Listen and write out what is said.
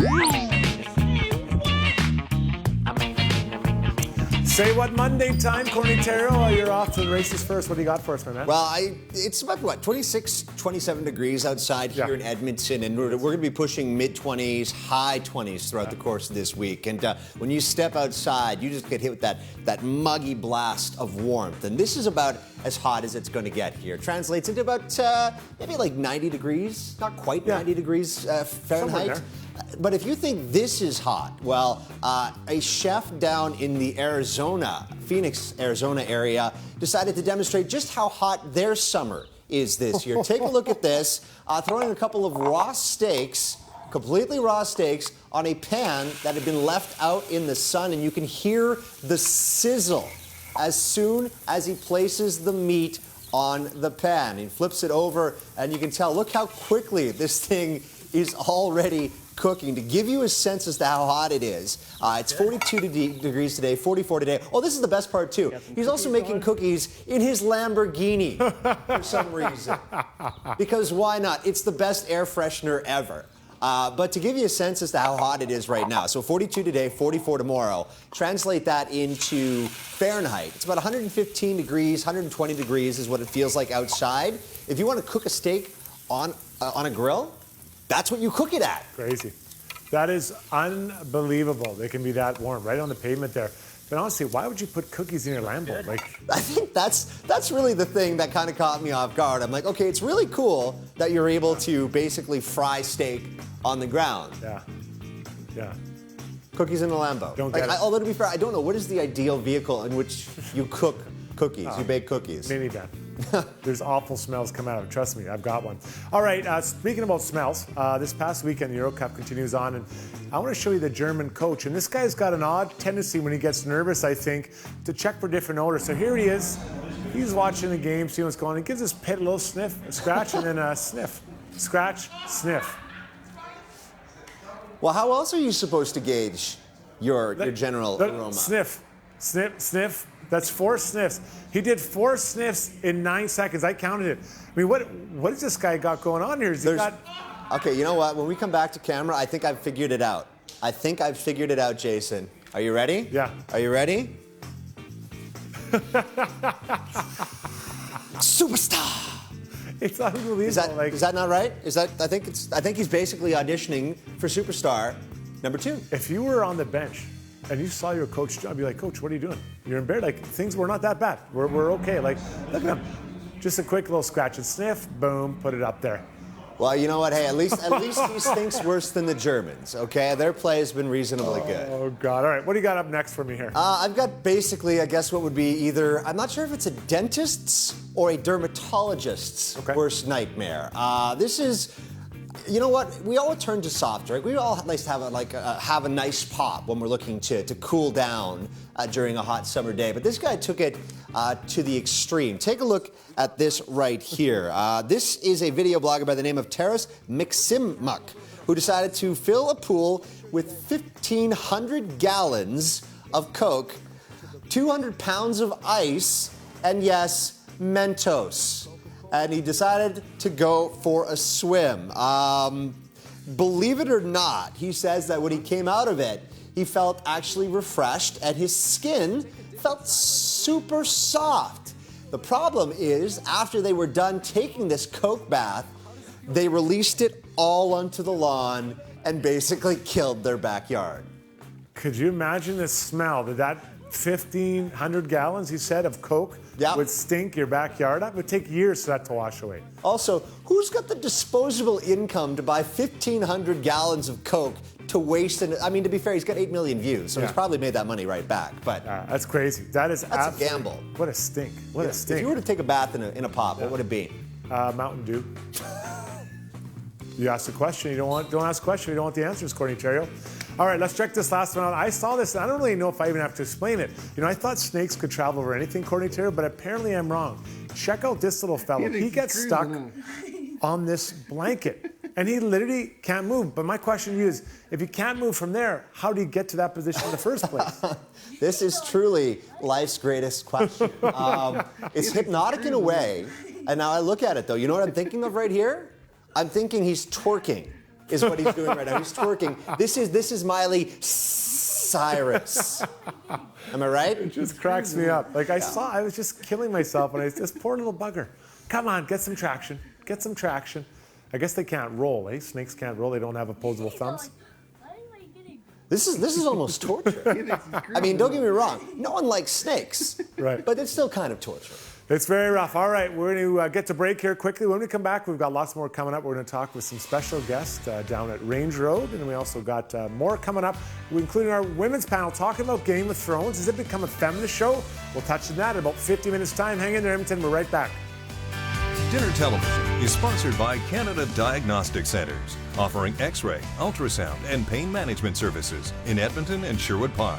Say what Monday time, Courtney Theriault. You're off to the races first. What do you got for us, my man? Well, it's about, what, 26, 27 degrees outside here in Edmonton, and we're going to be pushing mid-20s, high 20s throughout the course of this week. And when you step outside, you just get hit with that muggy blast of warmth. And this is about as hot as it's going to get here. Translates into about maybe like 90 degrees, not quite 90 degrees Fahrenheit. But if you think this is hot, well, a chef down in the Phoenix, Arizona area decided to demonstrate just how hot their summer is this year. Take a look at this, throwing a couple of raw steaks, completely raw steaks, on a pan that had been left out in the sun, and you can hear the sizzle as soon as he places the meat on the pan. He flips it over, and you can tell, look how quickly this thing is already cooking. To give you a sense as to how hot it is, it's 42 degrees today, 44 today. Oh, this is the best part too. He's also making cookies in his Lamborghini for some reason. Because why not? It's the best air freshener ever. But to give you a sense as to how hot it is right now, so 42 today, 44 tomorrow, translate that into Fahrenheit. It's about 115 degrees, 120 degrees is what it feels like outside. If you want to cook a steak on a grill, that's what you cook it at. Crazy. That is unbelievable. They can be that warm, right on the pavement there. But honestly, why would you put cookies in your Lambo? Like, I think that's really the thing that kind of caught me off guard. I'm like, okay, it's really cool that you're able to basically fry steak on the ground. Yeah. Cookies in a Lambo. Although to be fair, I don't know, what is the ideal vehicle in which you cook cookies, you bake cookies? Minivan. There's awful smells come out of it. Trust me, I've got one. All right, speaking about smells, this past weekend the Euro Cup continues on, and I want to show you the German coach. And this guy's got an odd tendency when he gets nervous, I think, to check for different odors. So here he is. He's watching the game, seeing what's going on. He gives his pet a little sniff, a scratch, and then a sniff. Scratch, sniff. Well, how else are you supposed to gauge your general aroma? Sniff, sniff, sniff. That's 4 sniffs. He did 4 sniffs in 9 seconds. I counted it. I mean, what has this guy got going on here? Okay, you know what? When we come back to camera, I think I've figured it out. I think I've figured it out, Jason. Are you ready? Yeah. Are you ready? Superstar. It's unbelievable. Is that not right? I think he's basically auditioning for Superstar #2. If you were on the bench and you saw your coach, I'd be like, Coach, what are you doing? You're in bed. Like, things were not that bad. We're okay. Like, look at him. Just a quick little scratch and sniff. Boom. Put it up there. Well, you know what? Hey, at least he stinks worse than the Germans. Okay, their play has been reasonably good. Oh God! All right, what do you got up next for me here? I've got basically, I guess, what would be either, I'm not sure if it's a dentist's or a dermatologist's worst nightmare. This is. You know what? We all turn to soft drink. We all at least have a nice pop when we're looking to cool down during a hot summer day. But this guy took it to the extreme. Take a look at this right here. This is a video blogger by the name of Taras Miximuk, who decided to fill a pool with 1,500 gallons of Coke, 200 pounds of ice, and yes, Mentos. And he decided to go for a swim. Believe it or not, he says that when he came out of it, he felt actually refreshed and his skin felt super soft. The problem is, after they were done taking this Coke bath, they released it all onto the lawn and basically killed their backyard. Could you imagine the smell that 1,500 gallons, he said, of Coke would stink your backyard? That would take years for that to wash away. Also, who's got the disposable income to buy 1,500 gallons of Coke to waste? I mean, to be fair, he's got 8 million views, so he's probably made that money right back. But that's crazy. That's a gamble. What a stink. What a stink. If you were to take a bath in a pop, what would it be? Mountain Dew. You ask the question. Don't ask the question. You don't want the answers, Courtney Theriault. All right, let's check this last one out. I saw this, and I don't really know if I even have to explain it. You know, I thought snakes could travel over anything, Courtney Theriault, but apparently I'm wrong. Check out this little fellow. He gets stuck on this blanket, and he literally can't move. But my question to you is, if you can't move from there, how do you get to that position in the first place? This is truly life's greatest question. It's hypnotic in a way, and now I look at it, though. You know what I'm thinking of right here? I'm thinking he's twerking. is what he's doing right now. He's twerking. This is Miley Cyrus. Am I right? It just cracks me up. Like I was just killing myself when this poor little bugger. Come on, get some traction. Get some traction. I guess they can't roll, eh? Snakes can't roll. They don't have opposable thumbs. This is almost torture. I mean, don't get me wrong. No one likes snakes. Right. But it's still kind of torture. It's very rough. All right, we're going to get to break here quickly. When we come back, we've got lots more coming up. We're going to talk with some special guests down at Range Road, and we also got more coming up, including our women's panel talking about Game of Thrones. Has it become a feminist show? We'll touch on that in about 50 minutes' time. Hang in there, Edmonton. We're right back. Dinner Television is sponsored by Canada Diagnostic Centres, offering X-ray, ultrasound, and pain management services in Edmonton and Sherwood Park.